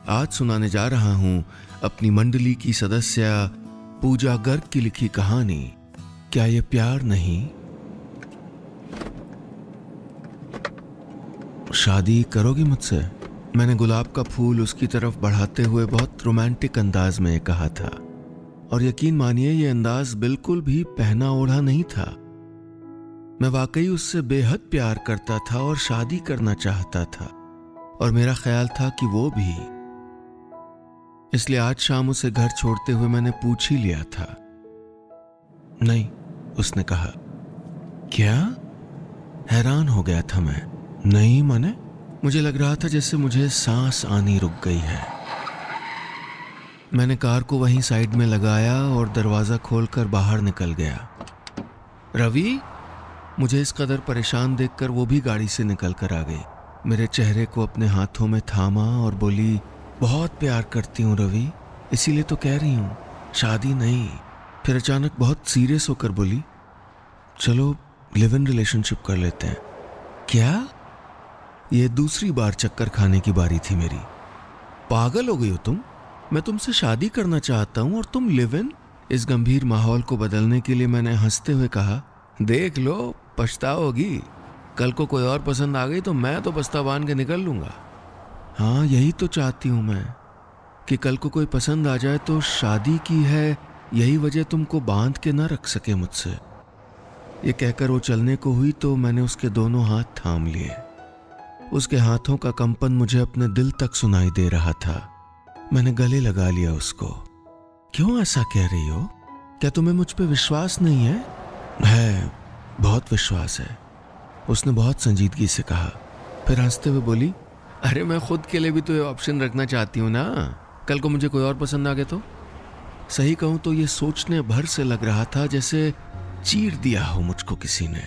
आज सुनाने जा रहा हूं अपनी मंडली की सदस्य पूजा गर्ग की लिखी कहानी, क्या ये प्यार नहीं। शादी करोगी मुझसे? मैंने गुलाब का फूल उसकी तरफ बढ़ाते हुए बहुत रोमांटिक अंदाज में कहा था, और यकीन मानिए ये अंदाज बिल्कुल भी पहना ओढ़ा नहीं था। मैं वाकई उससे बेहद प्यार करता था और शादी करना चाहता था, और मेरा ख्याल था कि वो भी। इसलिए आज शाम उसे घर छोड़ते हुए मैंने पूछ ही लिया था। नहीं, उसने कहा। क्या? हैरान हो गया था मैं। नहीं माने? मुझे लग रहा था जैसे मुझे सांस आनी रुक गई है। मैंने कार को वहीं साइड में लगाया और दरवाजा खोलकर बाहर निकल गया। रवि, मुझे इस कदर परेशान देखकर वो भी गाड़ी से निकल कर आ गई। मेरे चेहरे को अपने हाथों में थामा और बोली, बहुत प्यार करती हूँ रवि, इसीलिए तो कह रही हूँ, शादी नहीं। फिर अचानक बहुत सीरियस होकर बोली, चलो लिव इन रिलेशनशिप कर लेते हैं। क्या? ये दूसरी बार चक्कर खाने की बारी थी मेरी। पागल हो गई हो तुम? मैं तुमसे शादी करना चाहता हूँ और तुम लिव इन? इस गंभीर माहौल को बदलने के लिए मैंने हंसते हुए कहा, देख लो पछताओगी। कल को कोई और पसंद आ गई तो मैं तो बस्ता बांध के निकल लूंगा। हाँ, यही तो चाहती हूँ मैं, कि कल को कोई पसंद आ जाए तो शादी की है यही वजह तुमको बांध के ना रख सके मुझसे। ये कहकर वो चलने को हुई तो मैंने उसके दोनों हाथ थाम लिए। उसके हाथों का कंपन मुझे अपने दिल तक सुनाई दे रहा था। मैंने गले लगा लिया उसको। क्यों ऐसा कह रही हो? क्या तुम्हें मुझ पे विश्वास नहीं है? है, बहुत विश्वास है, उसने बहुत संजीदगी से कहा। फिर हंसते हुए बोली, अरे मैं खुद के लिए भी तो ये ऑप्शन रखना चाहती हूँ ना, कल को मुझे कोई और पसंद आ गया तो। सही कहूँ तो ये सोचने भर से लग रहा था जैसे चीर दिया हो मुझको किसी ने।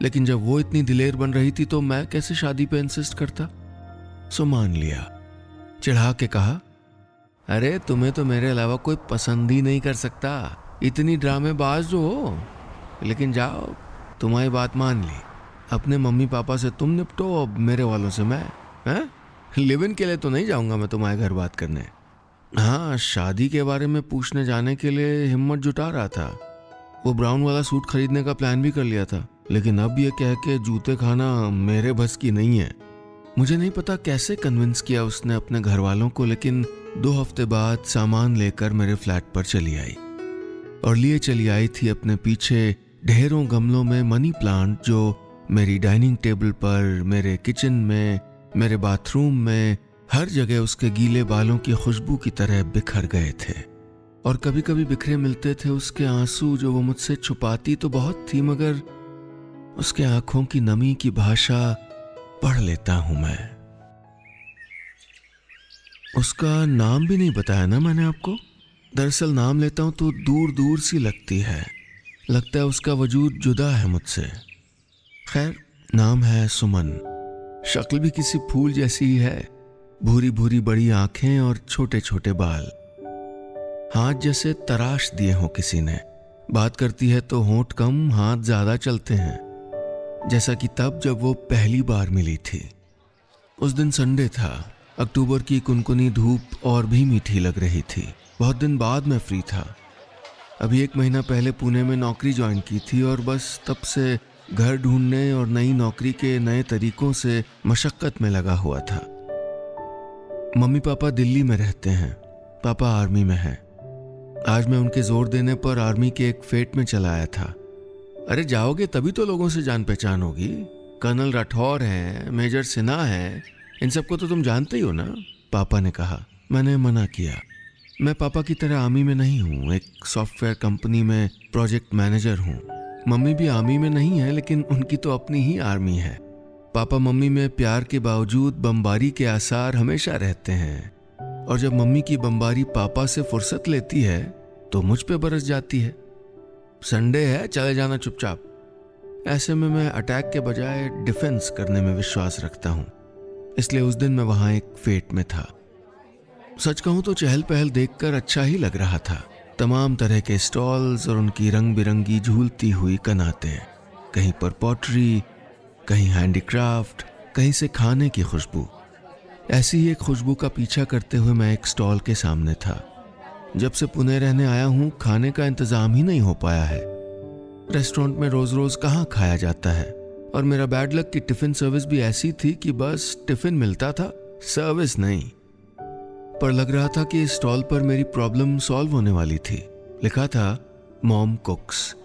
लेकिन जब वो इतनी दिलेर बन रही थी तो मैं कैसे शादी पे इंसिस्ट करता। सो मान लिया। चिढ़ा के कहा, अरे तुम्हें तो मेरे अलावा कोई पसंद ही नहीं कर सकता, इतनी ड्रामेबाज जो हो। लेकिन जाओ, तुम्हारी बात मान ली, अपने मम्मी पापा से तुम निपटो, अब मेरे वालों से मैं। लिव इन के लिए तो नहीं जाऊंगा मैं तुम्हारे घर बात करने। हाँ, शादी के बारे में पूछने जाने के लिए हिम्मत जुटा रहा था। वो ब्राउन वाला सूट खरीदने का प्लान भी कर लिया था, लेकिन अब ये कह के जूते खाना मेरे बस की नहीं है। मुझे नहीं पता कैसे कन्विंस किया उसने अपने घर वालों को, लेकिन 2 हफ्ते बाद सामान लेकर मेरे फ्लैट पर चली आई, और लिए चली आई थी अपने पीछे ढेरों गमलों में मनी प्लांट, जो मेरी डाइनिंग टेबल पर, मेरे किचन में, मेरे बाथरूम में, हर जगह उसके गीले बालों की खुशबू की तरह बिखर गए थे। और कभी कभी बिखरे मिलते थे उसके आंसू, जो वो मुझसे छुपाती तो बहुत थी, मगर उसके आंखों की नमी की भाषा पढ़ लेता हूं मैं। उसका नाम भी नहीं बताया ना मैंने आपको। दरअसल नाम लेता हूं तो दूर दूर सी लगती है, लगता है उसका वजूद जुदा है मुझसे। खैर, नाम है सुमन। शक्ल भी किसी फूल जैसी ही है, भूरी भूरी बड़ी आंखें और छोटे छोटे बाल, हाथ जैसे तराश दिए हों किसी ने। बात करती है तो होंठ कम हाथ ज्यादा चलते हैं, जैसा कि तब जब वो पहली बार मिली थी। उस दिन संडे था। अक्टूबर की कुनकुनी धूप और भी मीठी लग रही थी। बहुत दिन बाद मैं फ्री था। अभी 1 महीना पहले पुणे में नौकरी ज्वाइन की थी, और बस तब से घर ढूंढने और नई नौकरी के नए तरीकों से मशक्कत में लगा हुआ था। मम्मी पापा दिल्ली में रहते हैं, पापा आर्मी में हैं। आज मैं उनके जोर देने पर आर्मी के एक फेट में चला आया था। अरे जाओगे तभी तो लोगों से जान पहचान होगी। कर्नल राठौर हैं, मेजर सिन्हा हैं, इन सबको तो तुम जानते ही हो ना, पापा ने कहा। मैंने मना किया। मैं पापा की तरह आर्मी में नहीं हूँ, एक सॉफ्टवेयर कंपनी में प्रोजेक्ट मैनेजर हूँ। मम्मी भी आर्मी में नहीं है, लेकिन उनकी तो अपनी ही आर्मी है। पापा मम्मी में प्यार के बावजूद बमबारी के आसार हमेशा रहते हैं, और जब मम्मी की बमबारी पापा से फुर्सत लेती है तो मुझ पे बरस जाती है। संडे है, चले जाना चुपचाप। ऐसे में मैं अटैक के बजाय डिफेंस करने में विश्वास रखता हूँ, इसलिए उस दिन मैं वहाँ एक फेट में था। सच कहूँ तो चहल पहल देखकर अच्छा ही लग रहा था। तमाम तरह के स्टॉल्स और उनकी रंग बिरंगी झूलती हुई कनातें, कहीं पर पॉटरी, कहीं हैंडीक्राफ्ट, कहीं से खाने की खुशबू। ऐसी ही एक खुशबू का पीछा करते हुए मैं एक स्टॉल के सामने था। जब से पुणे रहने आया हूँ, खाने का इंतजाम ही नहीं हो पाया है। रेस्टोरेंट में रोज रोज कहाँ खाया जाता है, और मेरा बैड लक की टिफिन सर्विस भी ऐसी थी कि बस टिफिन मिलता था, सर्विस नहीं। पर लग रहा था कि इस स्टॉल पर मेरी प्रॉब्लम सॉल्व होने वाली थी। लिखा था मॉम कुक्स।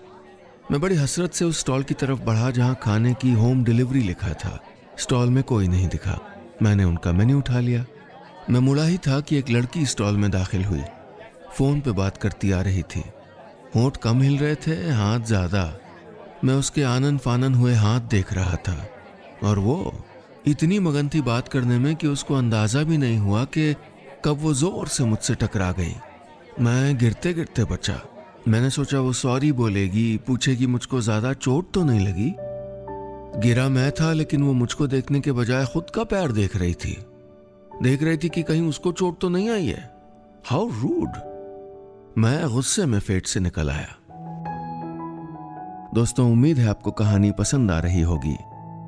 मैं बड़ी हसरत से उस स्टॉल की तरफ बढ़ा जहां खाने की होम डिलीवरी लिखा था। स्टॉल में कोई नहीं दिखा। मैंने उनका मेन्यू उठा लिया। मैं मुड़ा ही था कि एक लड़की स्टॉल में दाखिल हुई। फोन पे बात करती आ रही थी। होंठ कम हिल रहे थे, हाथ ज्यादा। मैं उसके आनन फानन हुए हाथ देख रहा था, और वो इतनी मगन थी बात करने में कि उसको अंदाजा भी नहीं हुआ कि कब वो जोर से मुझसे टकरा गई। मैं गिरते गिरते बचा। मैंने सोचा वो सॉरी बोलेगी, पूछेगी मुझको ज्यादा चोट तो नहीं लगी। गिरा मैं था, लेकिन वो मुझको देखने के बजाय खुद का पैर देख रही थी। देख रही थी कि कहीं उसको चोट तो नहीं आई है। How rude. मैं गुस्से में फेट से निकल आया। दोस्तों, उम्मीद है आपको कहानी पसंद आ रही होगी।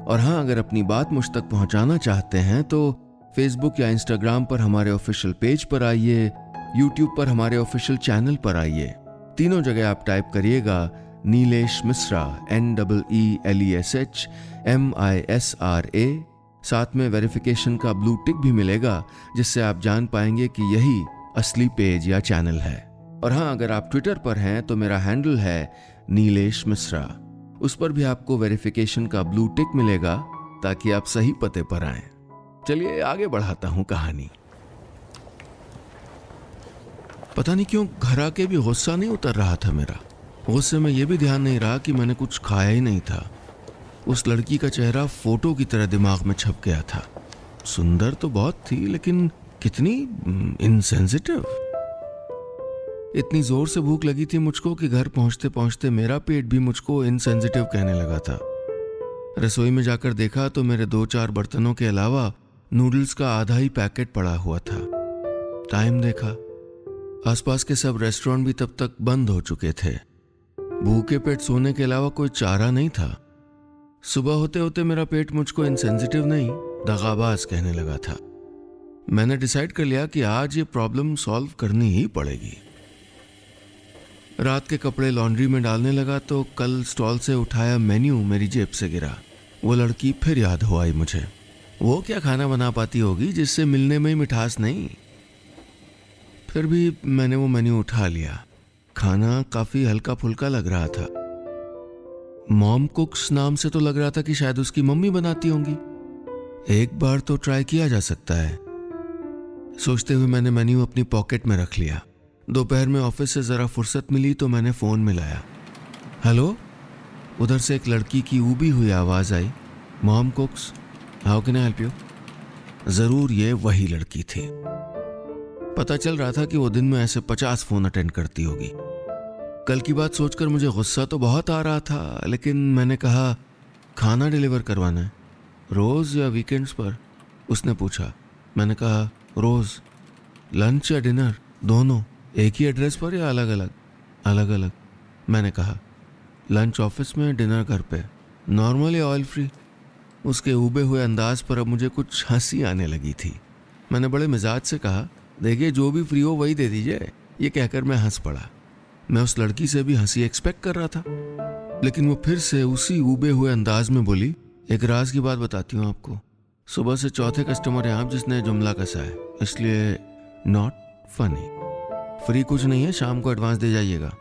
और हाँ, अगर अपनी बात मुझ तक पहुंचाना चाहते हैं तो फेसबुक या इंस्टाग्राम पर हमारे ऑफिशियल पेज पर आइए, यूट्यूब पर हमारे ऑफिशियल चैनल पर आइए। तीनों जगह आप टाइप करिएगा नीलेश मिश्रा, NEELESHMISRA। साथ में वेरिफिकेशन का ब्लू टिक भी मिलेगा, जिससे आप जान पाएंगे कि यही असली पेज या चैनल है। और हाँ, अगर आप ट्विटर पर हैं तो मेरा हैंडल है नीलेश मिश्रा। उस पर भी आपको वेरिफिकेशन का ब्लू टिक मिलेगा, ताकि आप सही पते पर आएं। चलिए आगे बढ़ाता हूं कहानी। पता नहीं क्यों घर आके भी गुस्सा नहीं उतर रहा था मेरा। गुस्से में यह भी ध्यान नहीं रहा कि मैंने कुछ खाया ही नहीं था। उस लड़की का चेहरा फोटो की तरह दिमाग में छप गया था। सुंदर तो बहुत थी, लेकिन कितनी इनसेंसिटिव। इतनी जोर से भूख लगी थी मुझको कि घर पहुंचते पहुंचते मेरा पेट भी मुझको इनसेंसिटिव कहने लगा था। रसोई में जाकर देखा तो मेरे 2-4 बर्तनों के अलावा नूडल्स का आधा ही पैकेट पड़ा हुआ था। टाइम देखा, आसपास के सब रेस्टोरेंट भी तब तक बंद हो चुके थे। भूखे पेट सोने के अलावा कोई चारा नहीं था। सुबह होते होते मेरा पेट मुझको इनसेंसिटिव नहीं, दगाबाज कहने लगा था। मैंने डिसाइड कर लिया कि आज ये प्रॉब्लम सॉल्व करनी ही पड़ेगी। रात के कपड़े लॉन्ड्री में डालने लगा तो कल स्टॉल से उठाया मेन्यू मेरी जेब से गिरा। वो लड़की फिर याद हो आई मुझे। वो क्या खाना बना पाती होगी जिससे मिलने में ही मिठास नहीं। फिर भी मैंने वो मेन्यू उठा लिया। खाना काफी हल्का फुल्का लग रहा था। मॉम कुक्स नाम से तो लग रहा था कि शायद उसकी मम्मी बनाती होंगी। एक बार तो ट्राई किया जा सकता है। सोचते हुए मैंने मेन्यू अपनी पॉकेट में रख लिया। दोपहर में ऑफिस से जरा फुर्सत मिली तो मैंने फोन मिलाया। हेलो। उधर से एक लड़की की ऊबी हुई आवाज आई। Mom cooks, how can I help you? जरूर ये वही लड़की थी। पता चल रहा था कि वो दिन में ऐसे 50 फोन अटेंड करती होगी। कल की बात सोचकर मुझे गुस्सा तो बहुत आ रहा था, लेकिन मैंने कहा खाना डिलीवर करवाना है, रोज या वीकेंड्स पर? उसने पूछा। मैंने कहा रोज। लंच या डिनर दोनों एक ही एड्रेस पर या अलग अलग? अलग अलग। मैंने कहा लंच ऑफिस में, डिनर घर पे, नॉर्मल या ऑयल फ्री? उसके उबे हुए अंदाज पर अब मुझे कुछ हंसी आने लगी थी। मैंने बड़े मिजाज से कहा देखिए जो भी फ्री हो वही दे दीजिए। ये कहकर मैं हंस पड़ा। मैं उस लड़की से भी हंसी एक्सपेक्ट कर रहा था, लेकिन वो फिर से उसी उबे हुए अंदाज में बोली, एक राज की बात बताती हूँ आपको। सुबह से चौथे कस्टमर हैं आप जिसने जुमला कसा है, इसलिए नॉट फनी। फ्री कुछ नहीं है, शाम को एडवांस दे जाइएगा।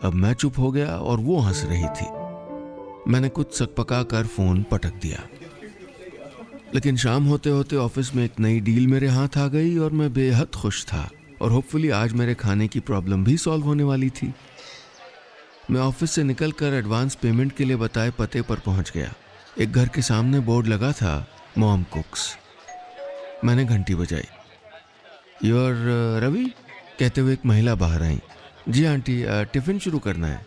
अब मैं चुप हो गया और वो हंस रही थी। मैंने कुछ सकपका कर फोन पटक दिया। लेकिन शाम होते होते ऑफिस में एक नई डील मेरे हाथ आ गई और मैं बेहद खुश था, और होपफुली आज मेरे खाने की प्रॉब्लम भी सॉल्व होने वाली थी। मैं ऑफिस से निकलकर एडवांस पेमेंट के लिए बताए पते पर पहुंच गया। एक घर के सामने बोर्ड लगा था मॉम कुक्स। मैंने घंटी बजाई। योर रवि कहते हुए एक महिला बाहर आई। जी आंटी, टिफिन शुरू करना है।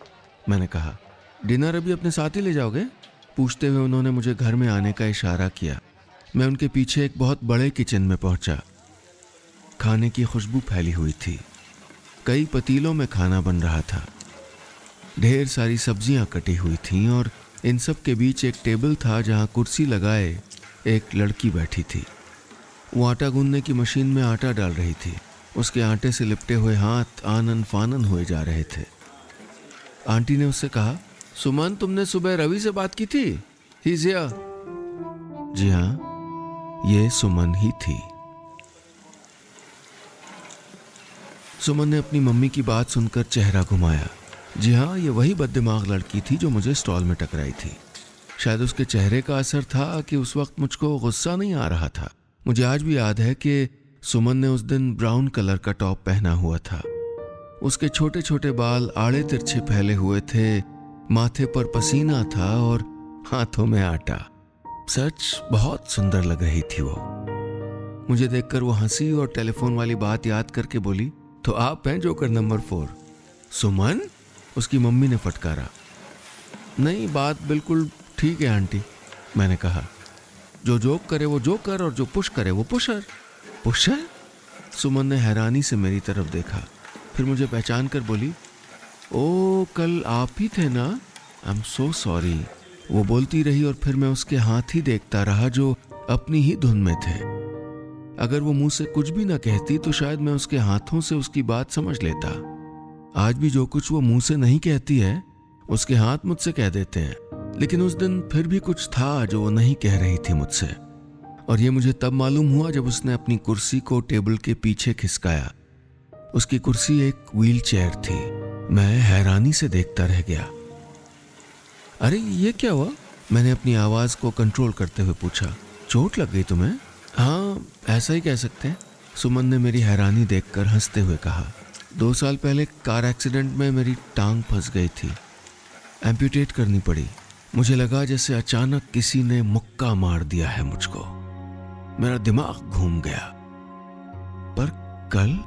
मैंने कहा डिनर अभी अपने साथ ही ले जाओगे? पूछते हुए उन्होंने मुझे घर में आने का इशारा किया। मैं उनके पीछे एक बहुत बड़े किचन में पहुंचा। खाने की खुशबू फैली हुई थी। कई पतीलों में खाना बन रहा था। ढेर सारी सब्जियां कटी हुई थीं और इन सब के बीच एक टेबल था जहां कुर्सी लगाए एक लड़की बैठी थी। वो आटा गूंदने की मशीन में आटा डाल रही थी। उसके आटे से लिपटे हुए हाथ आनन फानन हुए जा रहे थे। आंटी ने उससे कहा, सुमन, तुमने सुबह रवि से बात की थी? He is here. जी हाँ, ये सुमन ही थी। सुमन ने अपनी मम्मी की बात सुनकर चेहरा घुमाया। जी हाँ, ये वही बददिमाग लड़की थी जो मुझे स्टॉल में टकराई थी। शायद उसके चेहरे का असर था कि उस वक्त मुझको गुस्सा नहीं आ रहा था। मुझे आज भी याद है कि सुमन ने उस दिन ब्राउन कलर का टॉप पहना हुआ था। उसके छोटे छोटे बाल आड़े तिरछे फैले हुए थे, माथे पर पसीना था और हाथों में आटा। सच बहुत सुंदर लग रही थी वो। मुझे देखकर वो हंसी और टेलीफोन वाली बात याद करके बोली, तो आप हैं जोकर नंबर 4? सुमन, उसकी मम्मी ने फटकारा। नहीं, बात बिल्कुल ठीक है आंटी, मैंने कहा। जो जोक करे वो जोकर और जो पुश करे वो पुशर। पुशर? सुमन ने हैरानी से मेरी तरफ देखा, फिर मुझे पहचान कर बोली, ओ कल आप ही थे ना? I am so sorry. वो बोलती रही और फिर मैं उसके हाथ ही देखता रहा जो अपनी ही धुन में थे। अगर वो मुंह से कुछ भी ना कहती तो शायद मैं उसके हाथों से उसकी बात समझ लेता। आज भी जो कुछ वो मुंह से नहीं कहती है उसके हाथ मुझसे कह देते हैं। लेकिन उस दिन फिर भी कुछ था जो वो नहीं कह रही थी मुझसे, और ये मुझे तब मालूम हुआ जब उसने अपनी कुर्सी को टेबल के पीछे खिसकाया। उसकी कुर्सी एक व्हील चेयर थी। मैं हैरानी से देखता रह गया। अरे ये क्या हुआ? मैंने अपनी आवाज को कंट्रोल करते हुए पूछा। चोट लग गई तुम्हें? हाँ, ऐसा ही कह सकते हैं, सुमन ने मेरी हैरानी देखकर हंसते हुए कहा। 2 साल पहले कार एक्सीडेंट में मेरी टांग फंस गई थी, एम्प्यूटेट करनी पड़ी। मुझे लगा जैसे अचानक किसी ने मुक्का मार दिया है मुझको। मेरा दिमाग घूम गया। पर कल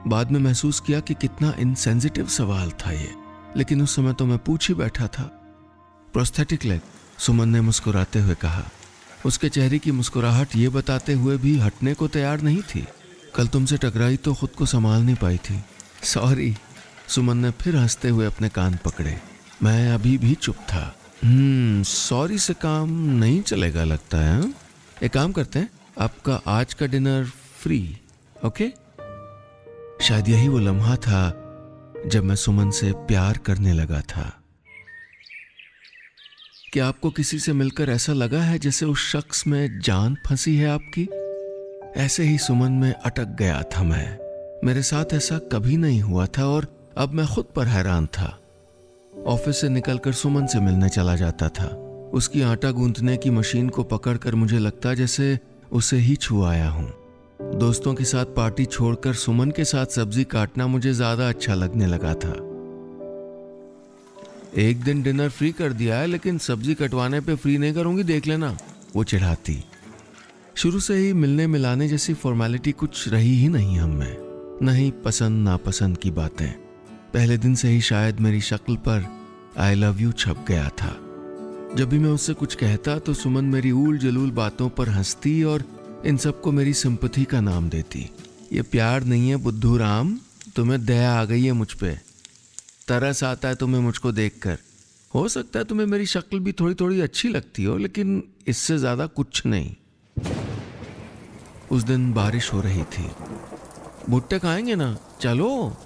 बाद में महसूस किया कि कितना इनसेंसिटिव सवाल था ये, लेकिन उस समय तो मैं पूछ ही बैठा था। प्रोस्थेटिक लेग, सुमन ने मुस्कुराते हुए कहा। उसके चेहरे की मुस्कुराहट ये बताते हुए भी हटने को तैयार नहीं थी। कल तुमसे टकराई तो खुद को संभाल नहीं पाई थी। सॉरी, सुमन ने फिर हंसते हुए अपने कान पकड़े। मैं अभी भी चुप था। सॉरी से काम नहीं चलेगा लगता है। हा? एक काम करते हैं, आपका आज का डिनर फ्री, ओके? शायद यही वो लम्हा था जब मैं सुमन से प्यार करने लगा था। क्या आपको किसी से मिलकर ऐसा लगा है जैसे उस शख्स में जान फंसी है आपकी? ऐसे ही सुमन में अटक गया था मैं। मेरे साथ ऐसा कभी नहीं हुआ था और अब मैं खुद पर हैरान था। ऑफिस से निकलकर सुमन से मिलने चला जाता था। उसकी आटा गूंथने की मशीन को पकड़कर मुझे लगता जैसे उसे ही छू आया हूं। दोस्तों के साथ पार्टी छोड़कर सुमन के साथ सब्जी काटना मुझे ज्यादा अच्छा लगने लगा था। एक दिन डिनर फ्री कर दिया है, लेकिन सब्जी कटवाने पे फ्री नहीं करूंगी, देख लेना, वो चिढ़ाती। शुरू से ही मिलने मिलाने जैसी फॉर्मेलिटी कुछ रही ही नहीं हम में, नहीं पसंद नापसंद की बातें। पहले दिन से ही शायद मेरी शक्ल पर आई लव यू छप गया था। जब भी मैं उससे कुछ कहता तो सुमन मेरी ऊल जलूल बातों पर हंसती और इन सबको मेरी सिंपैथी का नाम देती। ये प्यार नहीं है बुद्धू राम, तुम्हें दया आ गई है मुझ पे, तरस आता है तुम्हें मुझको देखकर। हो सकता है तुम्हें मेरी शक्ल भी थोड़ी थोड़ी अच्छी लगती हो, लेकिन इससे ज्यादा कुछ नहीं। उस दिन बारिश हो रही थी। भुट्टे खाएंगे ना, चलो,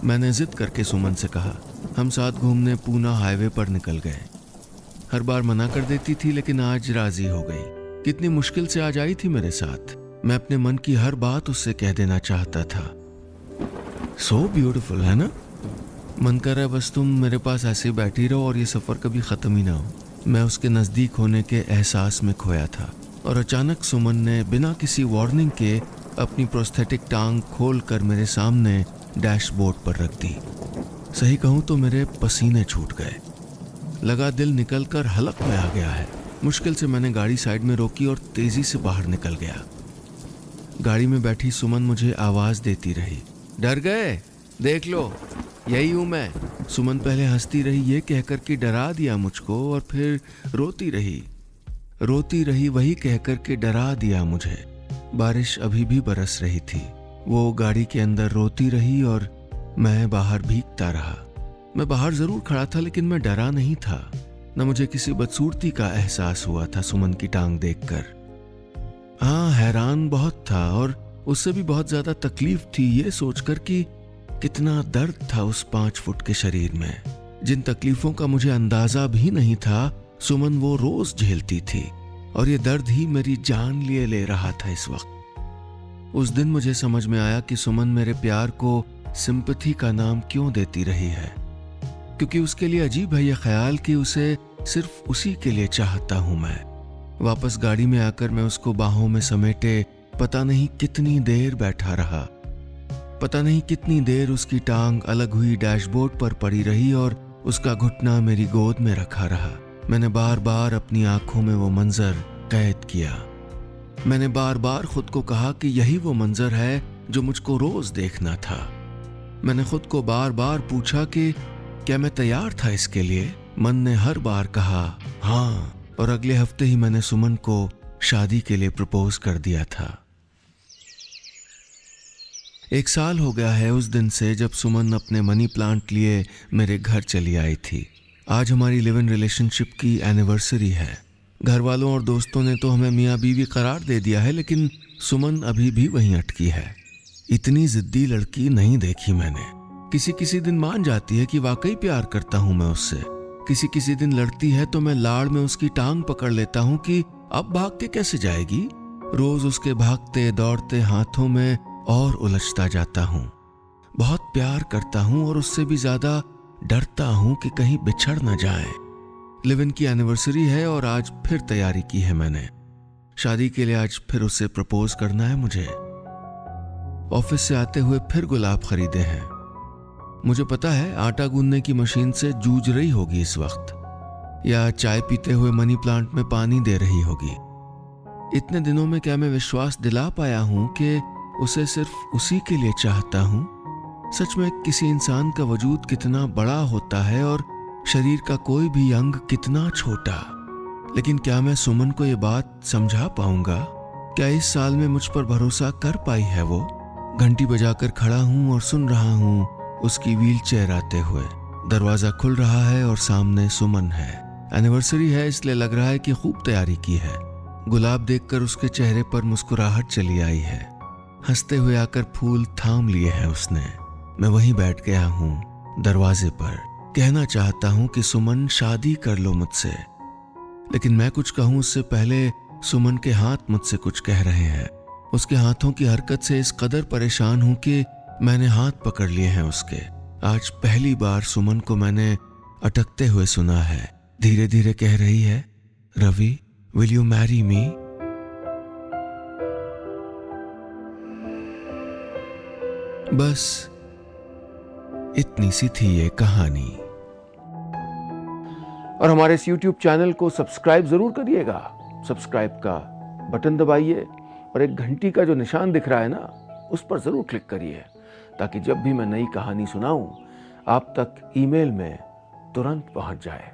मैंने जिद करके सुमन से कहा। हम साथ घूमने पूना हाईवे पर निकल गए। हर बार मना कर देती थी, लेकिन आज राजी हो गई। कितनी मुश्किल से आज आई थी मेरे साथ। मैं अपने मन की हर बात उससे कह देना चाहता था। सो ब्यूटीफुल है ना? मन कर रहा है बस तुम मेरे पास ऐसे ही बैठी रहो और ये सफर कभी खत्म ही ना हो। मैं उसके नजदीक होने के एहसास में खोया था और अचानक सुमन ने बिना किसी वार्निंग के अपनी प्रोस्थेटिक टांग खोलकर मेरे सामने डैशबोर्ड पर रख दी। सही कहूं तो मेरे पसीने छूट गए। लगा दिल निकलकर हलक में आ गया है। मुश्किल से मैंने गाड़ी साइड में रोकी और तेजी से बाहर निकल गया। गाड़ी में बैठी सुमन मुझे आवाज देती रही, डर गए? देख लो, यही हूं मैं। सुमन पहले हंसती रही ये कहकर कि डरा दिया मुझको, और फिर रोती रही वही कहकर के डरा दिया मुझे। बारिश अभी भी बरस रही थी। वो गाड़ी के अंदर रोती रही और मैं बाहर भीगता रहा। मैं बाहर जरूर खड़ा था, लेकिन मैं डरा नहीं था। न मुझे किसी बदसूरती का एहसास हुआ था सुमन की टांग देखकर। हाँ, हैरान बहुत था और उससे भी बहुत ज्यादा तकलीफ थी ये सोचकर कि कितना दर्द था उस 5 फुट के शरीर में। जिन तकलीफों का मुझे अंदाजा भी नहीं था, सुमन वो रोज झेलती थी और ये दर्द ही मेरी जान लिए ले रहा था इस वक्त। उस दिन मुझे समझ में आया कि सुमन मेरे प्यार को सिंपैथी का नाम क्यों देती रही है, क्योंकि उसके लिए अजीब है यह ख्याल कि उसे सिर्फ उसी के लिए चाहता हूं मैं। वापस गाड़ी में आकर मैं उसको बाहों में समेटे पता नहीं कितनी देर बैठा रहा। पता नहीं कितनी देर उसकी टांग अलग हुई डैशबोर्ड पर पड़ी रही और उसका घुटना मेरी गोद में रखा रहा। मैंने बार बार अपनी आंखों में वो मंजर कैद किया। मैंने बार बार खुद को कहा कि यही वो मंजर है जो मुझको रोज देखना था। मैंने खुद को बार बार पूछा कि क्या मैं तैयार था इसके लिए। मन ने हर बार कहा हाँ, और अगले हफ्ते ही मैंने सुमन को शादी के लिए प्रपोज कर दिया था। 1 साल हो गया है उस दिन से जब सुमन अपने मनी प्लांट लिए मेरे घर चली आई थी। आज हमारी लिव इन रिलेशनशिप की एनिवर्सरी है। घर वालों और दोस्तों ने तो हमें मियाँ बीवी करार दे दिया है, लेकिन सुमन अभी भी वहीं अटकी है। इतनी जिद्दी लड़की नहीं देखी मैंने। किसी किसी दिन मान जाती है कि वाकई प्यार करता हूं मैं उससे। किसी किसी दिन लड़ती है तो मैं लाड़ में उसकी टांग पकड़ लेता हूं कि अब भाग के कैसे जाएगी। रोज उसके भागते दौड़ते हाथों में और उलझता जाता हूं। बहुत प्यार करता हूं और उससे भी ज्यादा डरता हूं कि कहीं बिछड़ न जाए। लिव इन की एनिवर्सरी है और आज फिर तैयारी की है मैंने। शादी के लिए आज फिर उससे प्रपोज करना है मुझे। ऑफिस से आते हुए फिर गुलाब खरीदे हैं। मुझे पता है आटा गूंदने की मशीन से जूझ रही होगी इस वक्त, या चाय पीते हुए मनी प्लांट में पानी दे रही होगी। इतने दिनों में क्या मैं विश्वास दिला पाया हूं कि उसे सिर्फ उसी के लिए चाहता हूं। सच में किसी इंसान का वजूद कितना बड़ा होता है और शरीर का कोई भी अंग कितना छोटा। लेकिन क्या मैं सुमन को ये बात समझा पाऊंगा? क्या इस साल में मुझ पर भरोसा कर पाई है वो? घंटी बजाकर खड़ा हूं और सुन रहा हूं उसकी व्हीलचेयर आते हुए। दरवाजा खुल रहा है और सामने सुमन है। एनिवर्सरी है इसलिए लग रहा है कि खूब तैयारी की है। गुलाब देखकर उसके चेहरे पर मुस्कुराहट चली आई है। हंसते हुए आकर फूल थाम लिए हैं उसने। मैं वहीं बैठ गया हूं दरवाजे पर। कहना चाहता हूं कि सुमन शादी कर लो मुझसे, लेकिन मैं कुछ कहूं उससे पहले सुमन के हाथ मुझसे कुछ कह रहे हैं। उसके हाथों की हरकत से इस कदर परेशान हूं कि मैंने हाथ पकड़ लिए हैं उसके। आज पहली बार सुमन को मैंने अटकते हुए सुना है। धीरे धीरे कह रही है, Ravi, will you marry me? बस इतनी सी थी ये कहानी। और हमारे इस YouTube चैनल को सब्सक्राइब जरूर करिएगा। सब्सक्राइब का बटन दबाइए और एक घंटी का जो निशान दिख रहा है ना, उस पर जरूर क्लिक करिए, ताकि जब भी मैं नई कहानी सुनाऊं आप तक ईमेल में तुरंत पहुंच जाए।